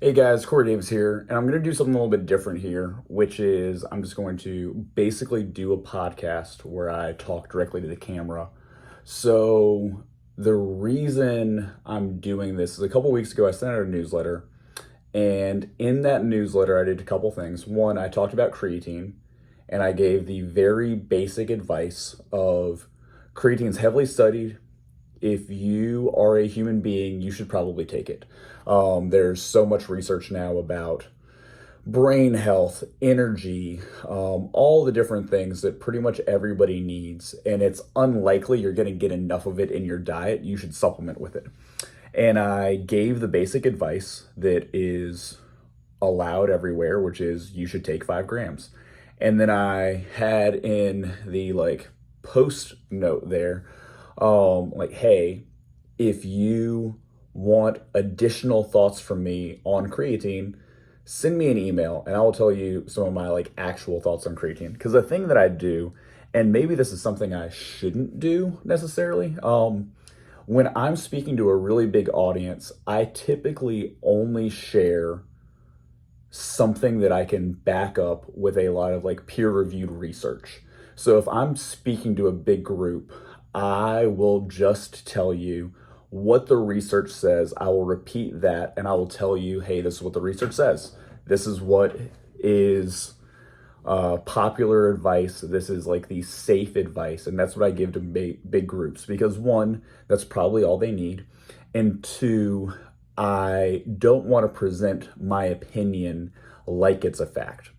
Hey guys, Corey Davis here, and I'm going to do something a little bit different here, which is I'm just going to basically do a podcast where I talk directly to the camera. So, the reason I'm doing this is a couple weeks ago I sent out a newsletter, and in that newsletter I did a couple things. One, I talked about creatine, and I gave the very basic advice of creatine is heavily studied. If you are a human being, you should probably take it. There's so much research now about brain health, energy, all the different things that pretty much everybody needs. And it's unlikely you're going to get enough of it in your diet. You should supplement with it. And I gave the basic advice that is allowed everywhere, which is you should take 5 grams. And then I had in the post note there, hey, if you want additional thoughts from me on creatine, send me an email and I will tell you some of my actual thoughts on creatine. Because the thing that I do, and maybe this is something I shouldn't do necessarily, when I'm speaking to a really big audience, I typically only share something that I can back up with a lot of peer-reviewed research. So if I'm speaking to a big group, I will just tell you what the research says. I will repeat that and I will tell you, hey, this is what the research says. This is what is popular advice. This is the safe advice. And that's what I give to big groups because one, that's probably all they need. And two, I don't want to present my opinion like it's a fact.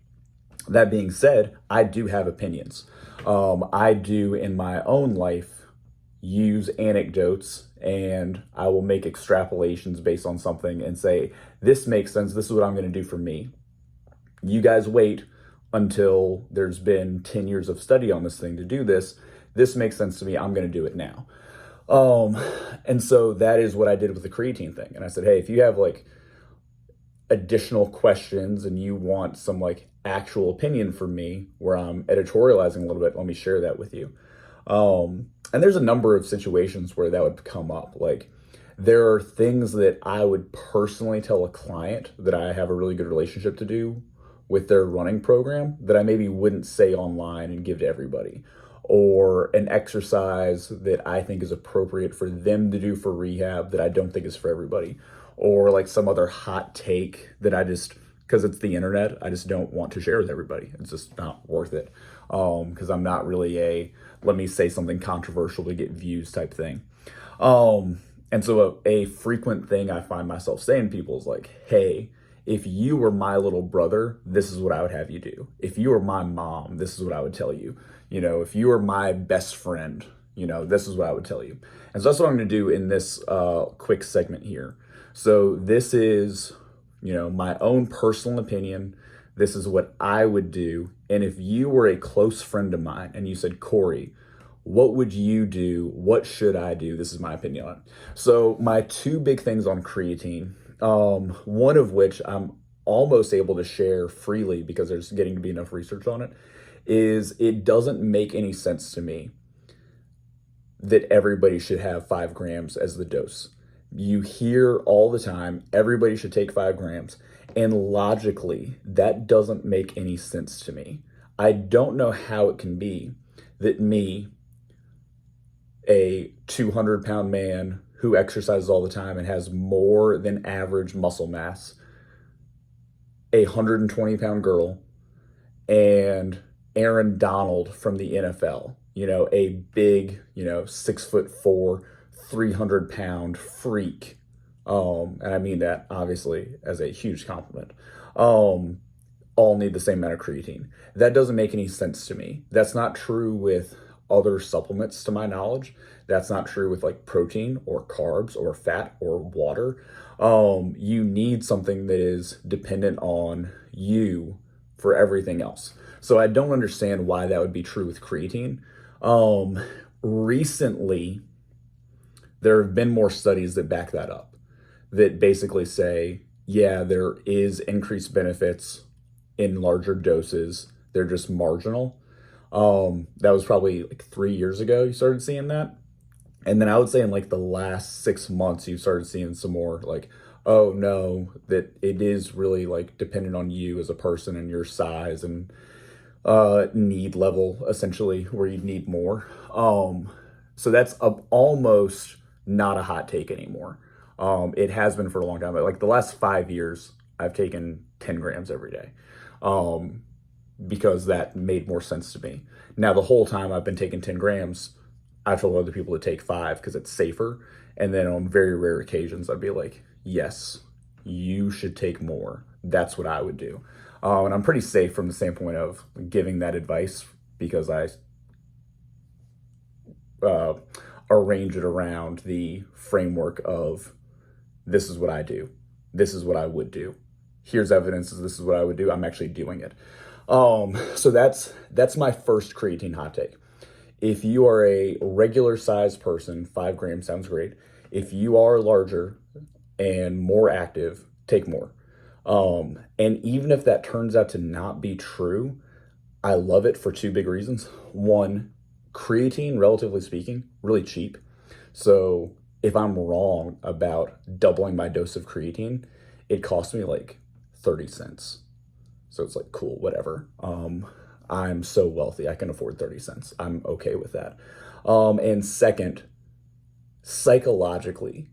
That being said, I do have opinions. I do in my own life use anecdotes and I will make extrapolations based on something and say, this makes sense. This is what I'm going to do for me. You guys wait until there's been 10 years of study on this thing to do this. This makes sense to me. I'm going to do it now. And so that is what I did with the creatine thing. And I said, hey, if you have additional questions and you want some actual opinion from me where I'm editorializing a little bit, let me share that with you. And there's a number of situations where that would come up. There are things that I would personally tell a client that I have a really good relationship to do with their running program that I maybe wouldn't say online and give to everybody. Or an exercise that I think is appropriate for them to do for rehab that I don't think is for everybody. Or some other hot take that I just, because it's the internet, I just don't want to share with everybody. It's just not worth it. Because I'm not really let me say something controversial to get views type thing. And so a frequent thing I find myself saying to people is hey, if you were my little brother, this is what I would have you do. If you were my mom, this is what I would tell you. If you were my best friend, this is what I would tell you. And so that's what I'm going to do in this quick segment here. So this is, my own personal opinion. This is what I would do. And if you were a close friend of mine and you said, Corey, what would you do? What should I do? This is my opinion on it. So my two big things on creatine, one of which I'm almost able to share freely because there's getting to be enough research on it, is it doesn't make any sense to me that everybody should have 5 grams as the dose. You hear all the time, everybody should take 5 grams. And logically, that doesn't make any sense to me. I don't know how it can be that me, a 200-pound man who exercises all the time and has more than average muscle mass, a 120-pound girl, and Aaron Donald from the NFL, a big, 6'4", 300-pound freak. And I mean that obviously as a huge compliment. All need the same amount of creatine. That doesn't make any sense to me. That's not true with other supplements to my knowledge. That's not true with protein or carbs or fat or water. You need something that is dependent on you for everything else. So I don't understand why that would be true with creatine. Recently, there have been more studies that back that up, that basically say, yeah, there is increased benefits in larger doses. They're just marginal. That was probably 3 years ago you started seeing that. And then I would say in the last 6 months, you started seeing some more oh no, that it is really like dependent on you as a person and your size and need level essentially where you need more. So that's almost not a hot take anymore. It has been for a long time, but like the last 5 years, I've taken 10 grams every day. Um, because that made more sense to me. Now, the whole time I've been taking 10 grams, I told other people to take five because it's safer. And then on very rare occasions, I'd be like, yes, you should take more. That's what I would do. And I'm pretty safe from the standpoint of giving that advice because I uh, arrange it around the framework of this is what I do. This is what I would do. Here's evidence. This is what I would do. I'm actually doing it. So that's my first creatine hot take. If you are a regular sized person, 5 grams sounds great. If you are larger and more active, take more. And even if that turns out to not be true, I love it for two big reasons. One, creatine, relatively speaking, really cheap. So if I'm wrong about doubling my dose of creatine, it costs me like 30 cents. So it's like, cool, whatever. I'm so wealthy, I can afford 30 cents. I'm okay with that. And second, psychologically,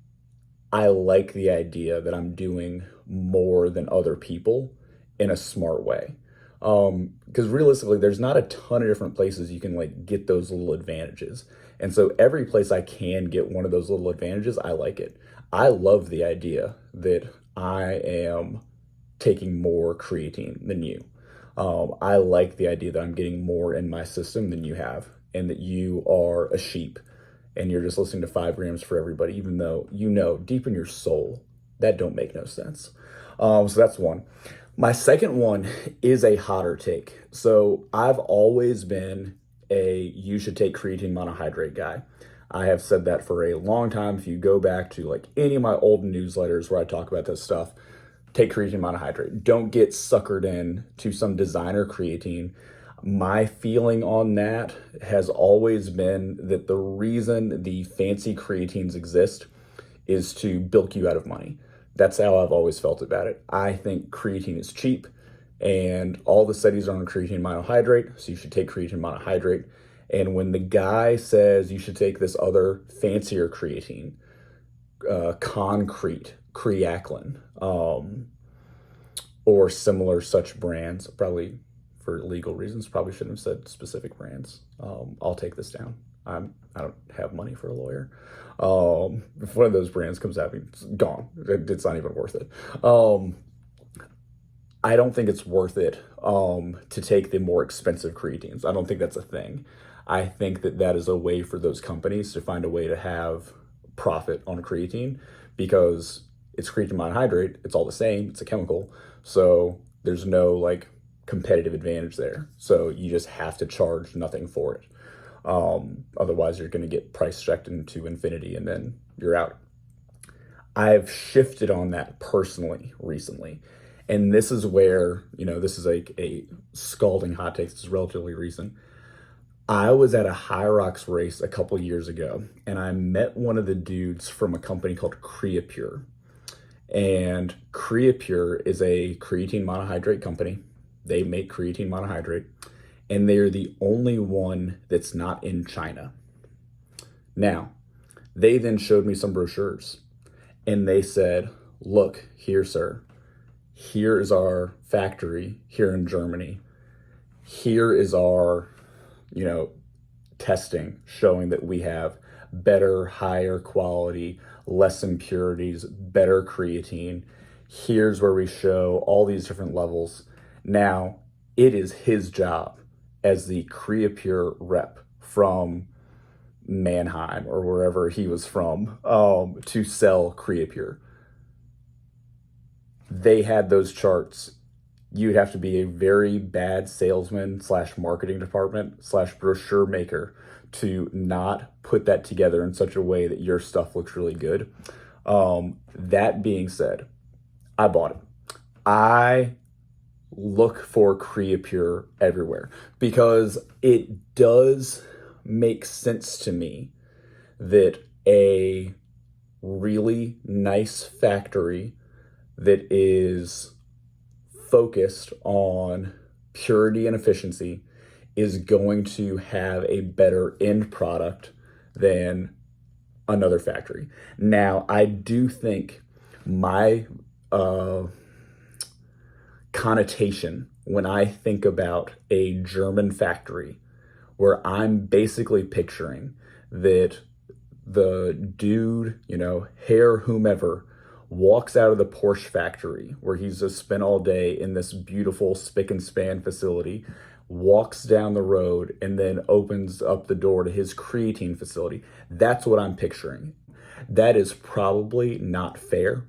I like the idea that I'm doing more than other people in a smart way. Because realistically, there's not a ton of different places you can like get those little advantages. And so every place I can get one of those little advantages, I like it. I love the idea that I am taking more creatine than you. I like the idea that I'm getting more in my system than you have, and that you are a sheep and you're just listening to 5 grams for everybody, even though you know deep in your soul that don't make no sense. So that's one. My second one is a hotter take. So I've always been a you should take creatine monohydrate guy. I have said that for a long time. If you go back to like any of my old newsletters where I talk about this stuff, take creatine monohydrate. Don't get suckered in to some designer creatine. My feeling on that has always been that the reason the fancy creatines exist is to bilk you out of money. That's how I've always felt about it. I think creatine is cheap, and all the studies are on creatine monohydrate, so you should take creatine monohydrate. And when the guy says you should take this other fancier creatine, concrete, creatinine, or similar such brands, probably for legal reasons, probably shouldn't have said specific brands. I'll take this down. I don't have money for a lawyer. If one of those brands comes at me, it's gone. It's not even worth it. I don't think it's worth it to take the more expensive creatines. I don't think that's a thing. I think that that is a way for those companies to find a way to have profit on creatine because it's creatine monohydrate. It's all the same. It's a chemical. So there's no like competitive advantage there. So you just have to charge nothing for it. Otherwise, you're going to get price checked into infinity and then you're out. I've shifted on that personally recently. And this is where, this is like a scalding hot take. This is relatively recent. I was at a High Rocks race a couple years ago, and I met one of the dudes from a company called Creapure. And Creapure is a creatine monohydrate company. They make creatine monohydrate, and they're the only one that's not in China. Now, they then showed me some brochures, and they said, look, here, sir. Here is our factory here in Germany. Here is our, testing showing that we have better, higher quality, less impurities, better creatine. Here's where we show all these different levels. Now, it is his job as the Creapure rep from Mannheim or wherever he was from to sell Creapure. They had those charts. You'd have to be a very bad salesman / marketing department / brochure maker to not put that together in such a way that your stuff looks really good. That being said, I bought it. I look for Creapure everywhere because it does make sense to me that a really nice factory that is focused on purity and efficiency is going to have a better end product than another factory. Now, I do think my connotation when I think about a German factory, where I'm basically picturing that the dude, hair whomever, walks out of the Porsche factory where he's just spent all day in this beautiful spick and span facility, walks down the road, and then opens up the door to his creatine facility. That's what I'm picturing. That is probably not fair,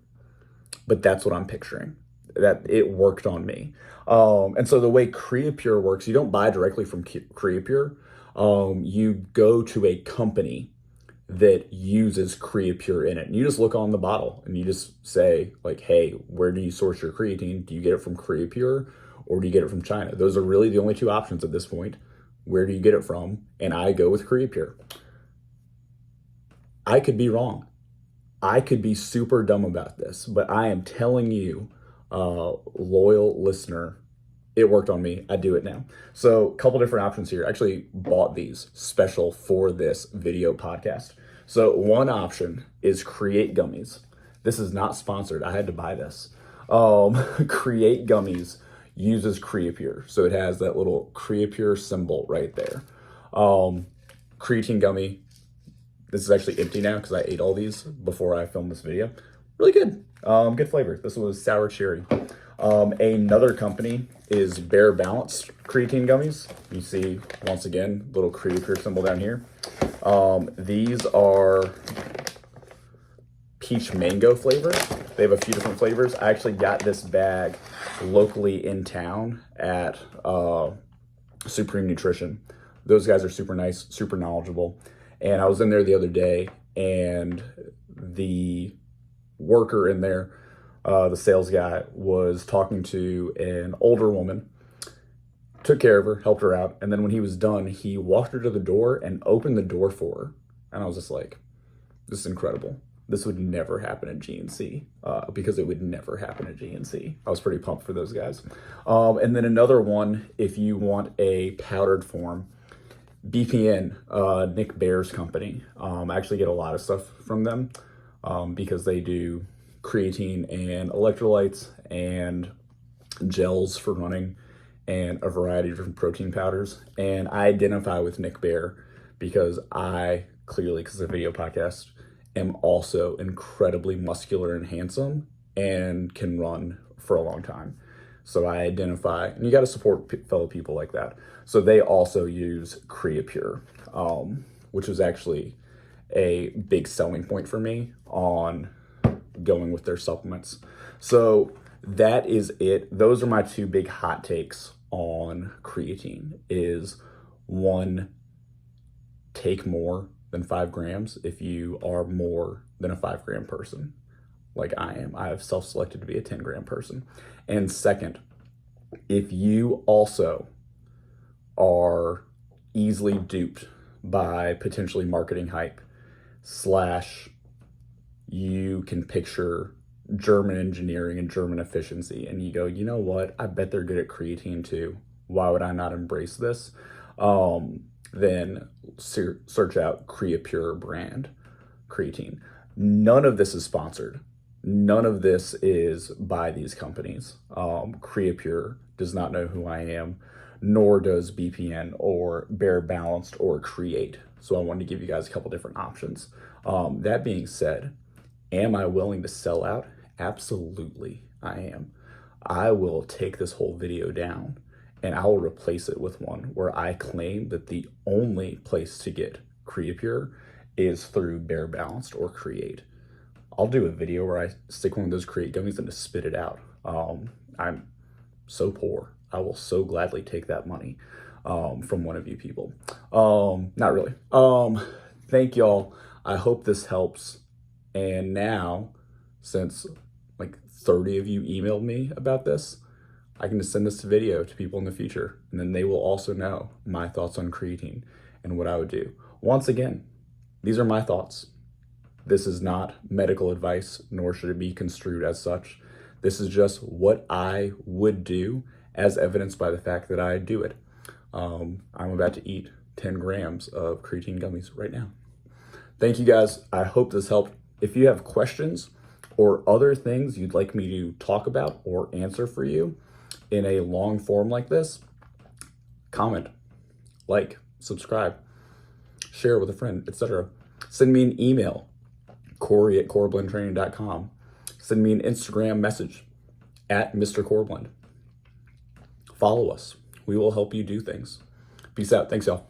but that's what I'm picturing. That it worked on me. And so the way Creapure works, you don't buy directly from Creapure. You go to a company that uses Creapure in it. And you just look on the bottle and you just say, like, hey, where do you source your creatine? Do you get it from Creapure or do you get it from China? Those are really the only two options at this point. Where do you get it from? And I go with Creapure. I could be wrong. I could be super dumb about this, but I am telling you, loyal listener, it worked on me. I do it now. So a couple different options here. I actually bought these special for this video podcast. So one option is Create Gummies. This is not sponsored. I had to buy this. Create Gummies uses Creapure. So it has that little Creapure symbol right there. Creatine gummy. This is actually empty now because I ate all these before I filmed this video. Really good. Good flavor. This one was sour cherry. Another company is Bare Balanced Creatine Gummies. You see, once again, little Creapure symbol down here. These are peach mango flavor. They have a few different flavors. I actually got this bag locally in town at Supreme Nutrition. Those guys are super nice, super knowledgeable. And I was in there the other day, and the worker in there, the sales guy, was talking to an older woman, took care of her, helped her out, and then when he was done, he walked her to the door and opened the door for her. And I was just like, this is incredible. This would never happen at GNC, because it would never happen at GNC. I was pretty pumped for those guys. And then another one, if you want a powdered form, BPN, Nick Bare's company. I actually get a lot of stuff from them because they do creatine and electrolytes and gels for running and a variety of different protein powders. And I identify with Nick Bare because I clearly, because it's a video podcast, am also incredibly muscular and handsome and can run for a long time. So I identify, and you got to support fellow people like that. So they also use Creapure, which was actually a big selling point for me on going with their supplements. So that is it. Those are my two big hot takes on creatine. Is one, take more than 5 grams if you are more than a 5 gram person, like I am. I have self-selected to be a 10 gram person. And second, if you also are easily duped by potentially marketing hype, slash you can picture German engineering and German efficiency, and you go, you know what, I bet they're good at creatine too. Why would I not embrace this? Then search out Creapure brand creatine. None of this is sponsored. None of this is by these companies. Creapure does not know who I am, nor does BPN or Bare Balanced or Create. So I wanted to give you guys a couple different options. That being said, am I willing to sell out? Absolutely, I am. I will take this whole video down and I will replace it with one where I claim that the only place to get Creapure is through Bare Balanced or Create. I'll do a video where I stick one of those Create gummies and just spit it out. I'm so poor. I will so gladly take that money from one of you people. Not really. Thank y'all. I hope this helps. And now, since like 30 of you emailed me about this, I can just send this video to people in the future, and then they will also know my thoughts on creatine and what I would do. Once again, these are my thoughts. This is not medical advice, nor should it be construed as such. This is just what I would do as evidenced by the fact that I do it. I'm about to eat 10 grams of creatine gummies right now. Thank you guys. I hope this helped. If you have questions or other things you'd like me to talk about or answer for you in a long form like this, comment, like, subscribe, share with a friend, etc. Send me an email, Corey@coreblendtraining.com. Send me an Instagram message at Mr. Coreblend. Follow us. We will help you do things. Peace out. Thanks, y'all.